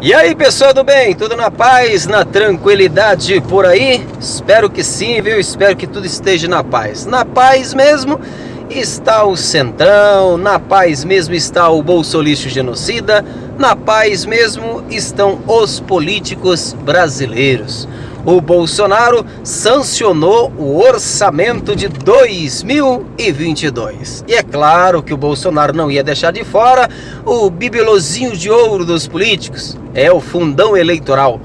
E aí, pessoal do bem, tudo na paz, na tranquilidade por aí? Espero que sim, viu? Espero que tudo esteja na paz. Na paz mesmo está o Centrão, na paz mesmo está o bolsolixo genocida, na paz mesmo estão os políticos brasileiros. O Bolsonaro sancionou o orçamento de 2022. E é claro que o Bolsonaro não ia deixar de fora o bibelozinho de ouro dos políticos. É o fundão eleitoral.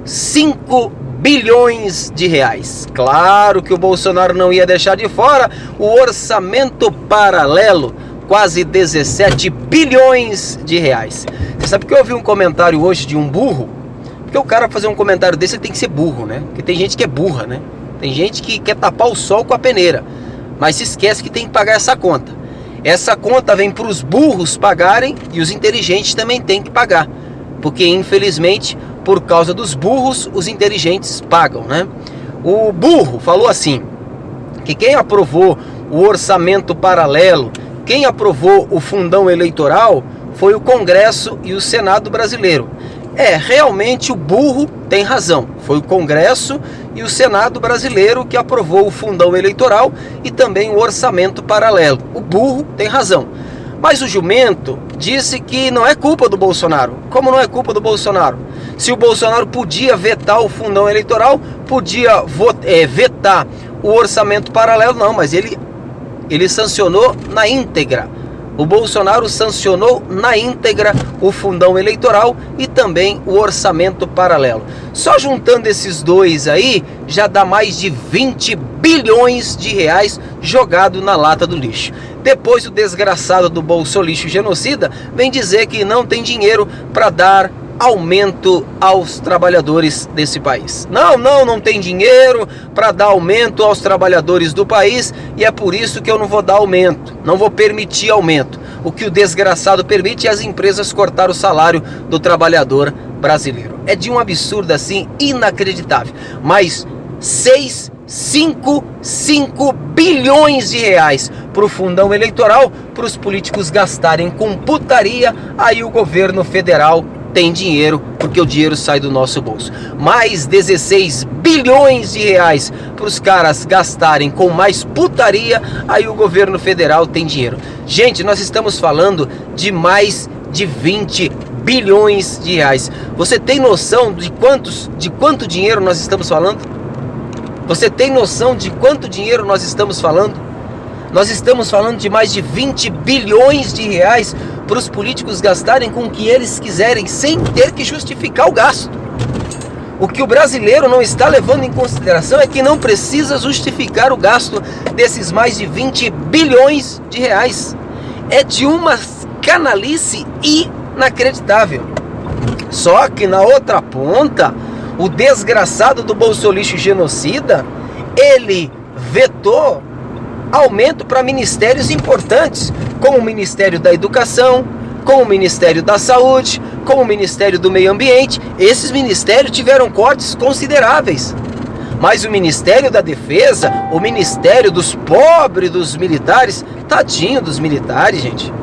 5 bilhões de reais. Claro que o Bolsonaro não ia deixar de fora o orçamento paralelo. Quase 17 bilhões de reais. Você sabe que eu ouvi um comentário hoje de um burro? Porque o cara fazer um comentário desse, ele tem que ser burro, né? Porque tem gente que é burra, né? Tem gente que quer tapar o sol com a peneira, mas se esquece que tem que pagar essa conta. Essa conta vem para os burros pagarem e os inteligentes também têm que pagar. Porque, infelizmente, por causa dos burros, os inteligentes pagam, né? O burro falou assim, que quem aprovou o orçamento paralelo, quem aprovou o fundão eleitoral, foi o Congresso e o Senado brasileiro. Realmente o burro tem razão. Foi o Congresso e o Senado brasileiro que aprovou o fundão eleitoral e também o orçamento paralelo. O burro tem razão. Mas o jumento disse que não é culpa do Bolsonaro. Como não é culpa do Bolsonaro? Se o Bolsonaro podia vetar o fundão eleitoral, podia vetar o orçamento paralelo, não, mas ele sancionou na íntegra. O Bolsonaro sancionou na íntegra o fundão eleitoral e também o orçamento paralelo. Só juntando esses dois aí, já dá mais de 20 bilhões de reais jogado na lata do lixo. Depois o desgraçado do bolsolixo genocida vem dizer que não tem dinheiro para dar aumento aos trabalhadores desse país. Não tem dinheiro para dar aumento aos trabalhadores do país e é por isso que eu não vou dar aumento, não vou permitir aumento. O que o desgraçado permite é as empresas cortar o salário do trabalhador brasileiro. É de um absurdo assim, inacreditável. Mas 5 bilhões de reais para o fundão eleitoral, para os políticos gastarem com putaria, aí o governo federal tem dinheiro, porque o dinheiro sai do nosso bolso. Mais 16 bilhões de reais para os caras gastarem com mais putaria, aí o governo federal tem dinheiro. Gente, nós estamos falando de mais de 20 bilhões de reais. Você tem noção de quanto dinheiro nós estamos falando? Você tem noção de quanto dinheiro nós estamos falando? Nós estamos falando de mais de 20 bilhões de reais para os políticos gastarem com o que eles quiserem, sem ter que justificar o gasto. O que o brasileiro não está levando em consideração é que não precisa justificar o gasto desses mais de 20 bilhões de reais. É de uma canalice inacreditável. Só que na outra ponta, o desgraçado do bolsolixo genocida, ele vetou aumento para ministérios importantes, como o Ministério da Educação, como o Ministério da Saúde, como o Ministério do Meio Ambiente. Esses ministérios tiveram cortes consideráveis. Mas o Ministério da Defesa, o Ministério dos pobres dos militares, tadinho dos militares, gente.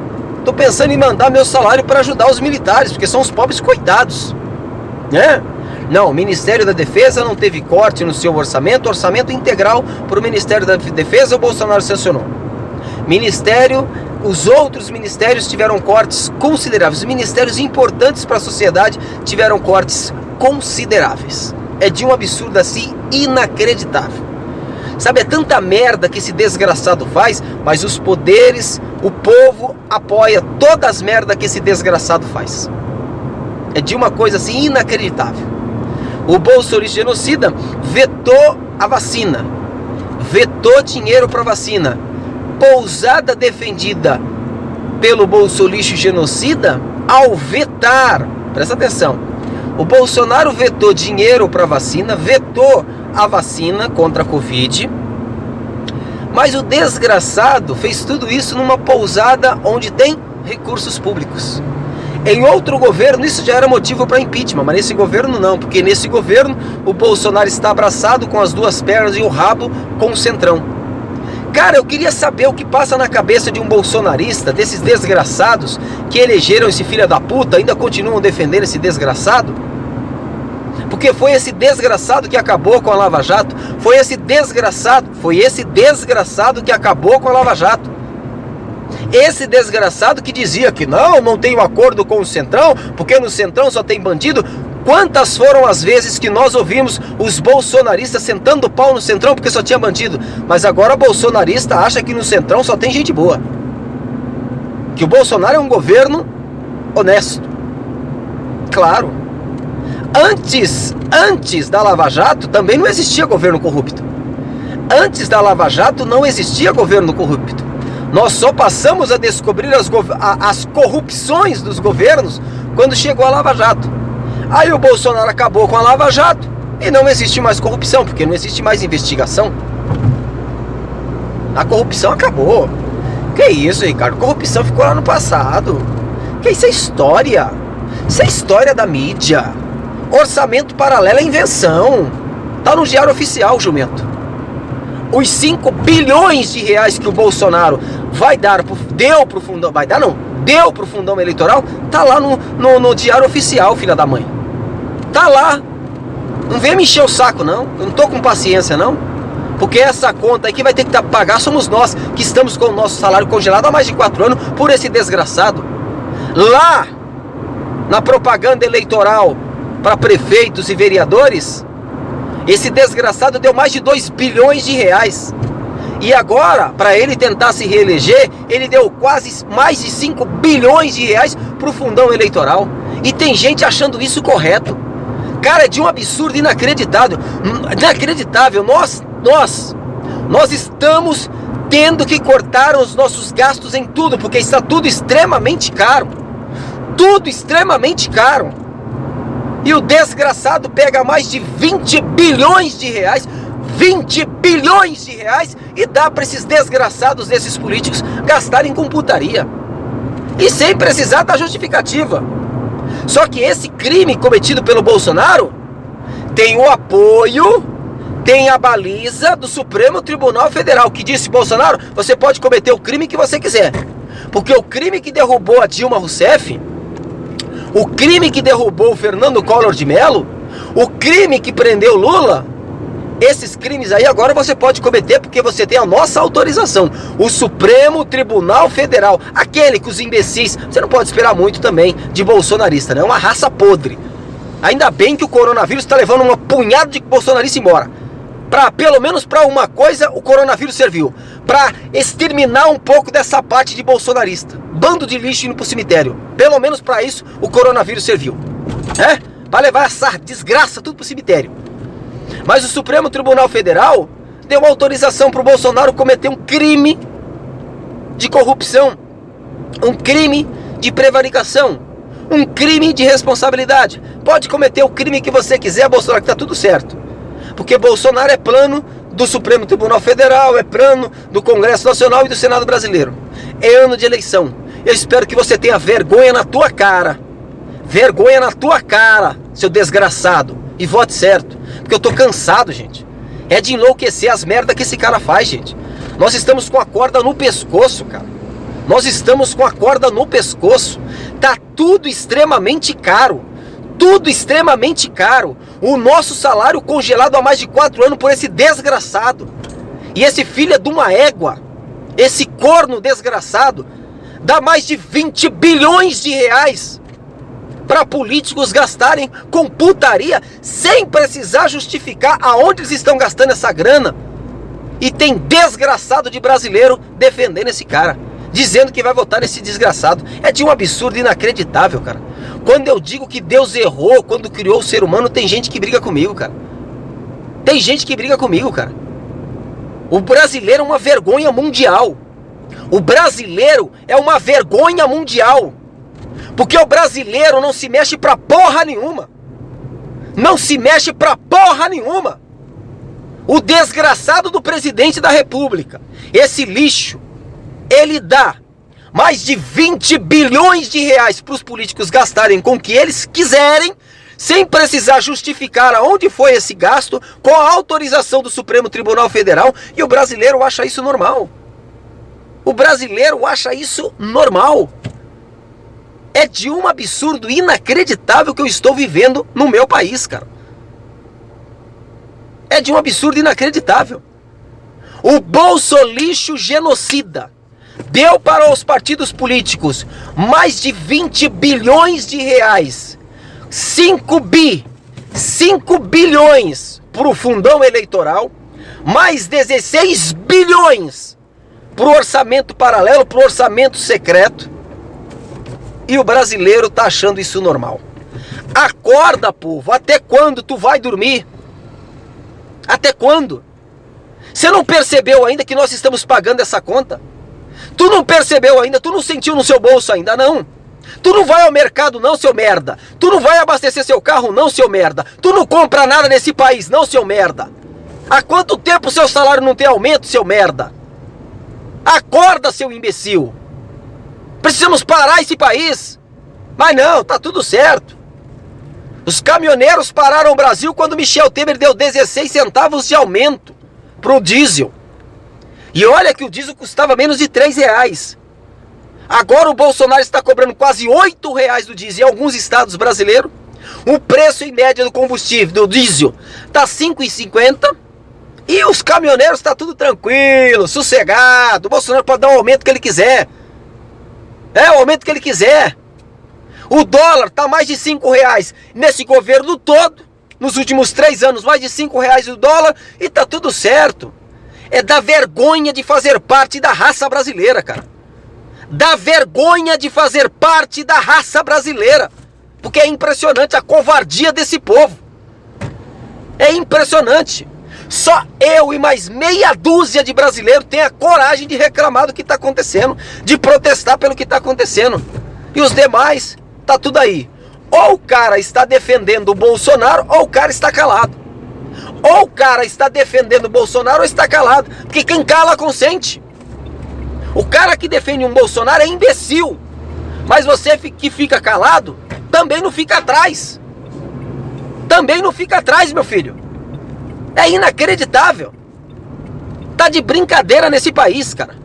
Tô pensando em mandar meu salário para ajudar os militares, porque são os pobres coitados, né? Não, o Ministério da Defesa não teve corte no seu orçamento integral para o Ministério da Defesa, o Bolsonaro sancionou. Os outros ministérios tiveram cortes consideráveis. Os ministérios importantes para a sociedade tiveram cortes consideráveis. É de um absurdo assim inacreditável. Sabe, é tanta merda que esse desgraçado faz, mas os poderes, o povo apoia todas as merdas que esse desgraçado faz. É de uma coisa assim inacreditável. O bolsolixo genocida vetou a vacina, vetou dinheiro para vacina. Pousada defendida pelo bolsolixo genocida, ao vetar, presta atenção, o Bolsonaro vetou dinheiro para vacina, vetou a vacina contra a Covid, mas o desgraçado fez tudo isso numa pousada onde tem recursos públicos. Em outro governo isso já era motivo para impeachment, mas nesse governo não, porque nesse governo o Bolsonaro está abraçado com as duas pernas e o rabo com o Centrão. Cara, eu queria saber o que passa na cabeça de um bolsonarista, desses desgraçados que elegeram esse filho da puta, ainda continuam defendendo esse desgraçado. Porque foi esse desgraçado que acabou com a Lava Jato. Foi esse desgraçado que acabou com a Lava Jato. Esse desgraçado que dizia que não tem um acordo com o Centrão, porque no Centrão só tem bandido. Quantas foram as vezes que nós ouvimos os bolsonaristas sentando o pau no Centrão porque só tinha bandido? Mas agora o bolsonarista acha que no Centrão só tem gente boa. Que o Bolsonaro é um governo honesto. Claro. Antes da Lava Jato também não existia governo corrupto. Antes da Lava Jato não existia governo corrupto. Nós só passamos a descobrir as corrupções dos governos quando chegou a Lava Jato. Aí o Bolsonaro acabou com a Lava Jato e não existe mais corrupção, porque não existe mais investigação. A corrupção acabou. Que isso, Ricardo? Corrupção ficou lá no passado. Que isso é história. Isso é história da mídia. Orçamento paralelo é invenção. Tá no Diário Oficial, jumento. Os 5 bilhões de reais que o Bolsonaro deu pro fundão eleitoral, tá lá no Diário Oficial, filha da mãe. Tá lá. Não vem me encher o saco, não. Eu não tô com paciência, não. Porque essa conta aí que vai ter que pagar somos nós, que estamos com o nosso salário congelado há mais de 4 anos por esse desgraçado. Lá, na propaganda eleitoral para prefeitos e vereadores, esse desgraçado deu mais de 2 bilhões de reais. E agora, para ele tentar se reeleger, ele deu quase mais de 5 bilhões de reais pro fundão eleitoral. E tem gente achando isso correto. Cara, é de um absurdo inacreditável. Nós estamos tendo que cortar os nossos gastos em tudo, porque está tudo extremamente caro. Tudo extremamente caro. E o desgraçado pega mais de 20 bilhões de reais, 20 bilhões de reais, e dá para esses desgraçados desses políticos gastarem com putaria. E sem precisar da justificativa. Só que esse crime cometido pelo Bolsonaro tem o apoio, tem a baliza do Supremo Tribunal Federal, que disse: Bolsonaro, você pode cometer o crime que você quiser. Porque o crime que derrubou a Dilma Rousseff, o crime que derrubou o Fernando Collor de Mello, o crime que prendeu Lula, esses crimes aí agora você pode cometer porque você tem a nossa autorização. O Supremo Tribunal Federal, aquele que os imbecis, você não pode esperar muito também de bolsonarista, né? É uma raça podre. Ainda bem que o coronavírus está levando uma punhada de bolsonaristas embora. Pelo menos para uma coisa o coronavírus serviu, para exterminar um pouco dessa parte de bolsonarista. Bando de lixo indo pro cemitério. Pelo menos para isso o coronavírus serviu. Para levar essa desgraça tudo pro cemitério. Mas o Supremo Tribunal Federal deu autorização para o Bolsonaro cometer um crime de corrupção, um crime de prevaricação, um crime de responsabilidade. Pode cometer o crime que você quiser, Bolsonaro, que tá tudo certo. Porque Bolsonaro é plano do Supremo Tribunal Federal, é plano do Congresso Nacional e do Senado Brasileiro. É ano de eleição. Eu espero que você tenha vergonha na tua cara. Vergonha na tua cara, seu desgraçado. E vote certo. Porque eu tô cansado, gente. É de enlouquecer as merdas que esse cara faz, gente. Nós estamos com a corda no pescoço, cara. Nós estamos com a corda no pescoço. Tá tudo extremamente caro. Tudo extremamente caro. O nosso salário congelado há mais de 4 anos por esse desgraçado. E esse filho de uma égua, esse corno desgraçado, dá mais de 20 bilhões de reais para políticos gastarem com putaria sem precisar justificar aonde eles estão gastando essa grana. E tem desgraçado de brasileiro defendendo esse cara, dizendo que vai votar nesse desgraçado. É de um absurdo inacreditável, cara. Quando eu digo que Deus errou quando criou o ser humano, tem gente que briga comigo, cara. Tem gente que briga comigo, cara. O brasileiro é uma vergonha mundial. O brasileiro é uma vergonha mundial. Porque o brasileiro não se mexe pra porra nenhuma. Não se mexe pra porra nenhuma. O desgraçado do presidente da república, esse lixo, ele dá mais de 20 bilhões de reais para os políticos gastarem com o que eles quiserem, sem precisar justificar aonde foi esse gasto, com a autorização do Supremo Tribunal Federal, e o brasileiro acha isso normal. O brasileiro acha isso normal. É de um absurdo inacreditável que eu estou vivendo no meu país, cara. É de um absurdo inacreditável. O bolsolixo genocida deu para os partidos políticos mais de 20 bilhões de reais. 5 bilhões para o fundão eleitoral, mais 16 bilhões para o orçamento paralelo, para o orçamento secreto. E o brasileiro tá achando isso normal. Acorda, povo. Até quando tu vai dormir? Até quando? Você não percebeu ainda que nós estamos pagando essa conta? Tu não percebeu ainda? Tu não sentiu no seu bolso ainda, não? Tu não vai ao mercado, não, seu merda. Tu não vai abastecer seu carro, não, seu merda. Tu não compra nada nesse país, não, seu merda. Há quanto tempo seu salário não tem aumento, seu merda? Acorda, seu imbecil. Precisamos parar esse país. Mas não, tá tudo certo. Os caminhoneiros pararam o Brasil quando Michel Temer deu 16 centavos de aumento pro diesel. E olha que o diesel custava menos de 3 reais. Agora o Bolsonaro está cobrando quase 8 reais do diesel em alguns estados brasileiros. O preço em média do combustível, do diesel, tá 5,50. E os caminhoneiros tá tudo tranquilo, sossegado. O Bolsonaro pode dar o aumento que ele quiser. É, o aumento que ele quiser. O dólar tá mais de 5 reais nesse governo todo. Nos últimos 3 anos, mais de 5 reais o dólar. E tá tudo certo. É da vergonha de fazer parte da raça brasileira, cara. Dá vergonha de fazer parte da raça brasileira. Porque é impressionante a covardia desse povo. É impressionante. Só eu e mais meia dúzia de brasileiros tem a coragem de reclamar do que está acontecendo, de protestar pelo que está acontecendo. E os demais, tá tudo aí. Ou o cara está defendendo o Bolsonaro, ou o cara está calado. Ou o cara está defendendo o Bolsonaro, ou está calado. Porque quem cala consente. O cara que defende um Bolsonaro é imbecil. Mas você que fica calado, também não fica atrás. Também não fica atrás, meu filho. É inacreditável. Tá de brincadeira nesse país, cara.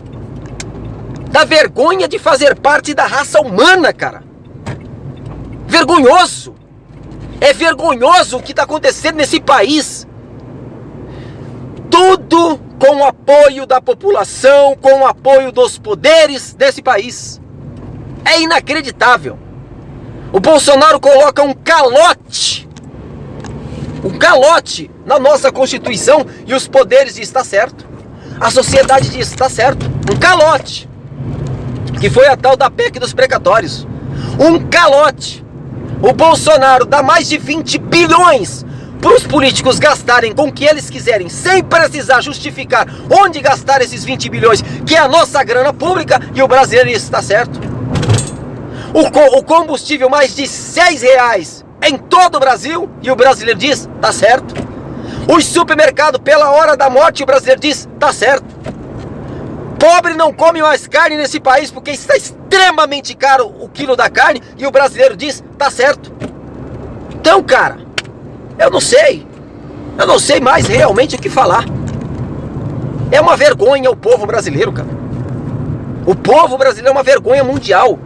Dá vergonha de fazer parte da raça humana, cara. Vergonhoso. É vergonhoso o que tá acontecendo nesse país. Tudo com o apoio da população, com o apoio dos poderes desse país. É inacreditável. O Bolsonaro coloca um calote na nossa Constituição e os poderes dizem, está certo. A sociedade diz, está certo. Um calote. Que foi a tal da PEC dos precatórios. Um calote. O Bolsonaro dá mais de 20 bilhões para os políticos gastarem com o que eles quiserem, sem precisar justificar onde gastar esses 20 bilhões, que é a nossa grana pública, e o brasileiro diz, está certo. O combustível mais de 6 reais em todo o Brasil, e o brasileiro diz, tá certo. Os supermercados pela hora da morte, o brasileiro diz, tá certo. Pobre não come mais carne nesse país porque está extremamente caro o quilo da carne, e o brasileiro diz, tá certo. Então, cara, eu não sei mais realmente o que falar. É uma vergonha o povo brasileiro, cara. O povo brasileiro é uma vergonha mundial.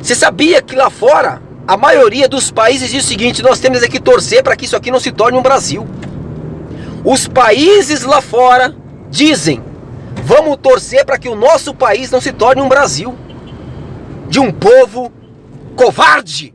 Você sabia que lá fora a maioria dos países diz o seguinte, nós temos que torcer para que isso aqui não se torne um Brasil. Os países lá fora dizem, vamos torcer para que o nosso país não se torne um Brasil. De um povo covarde.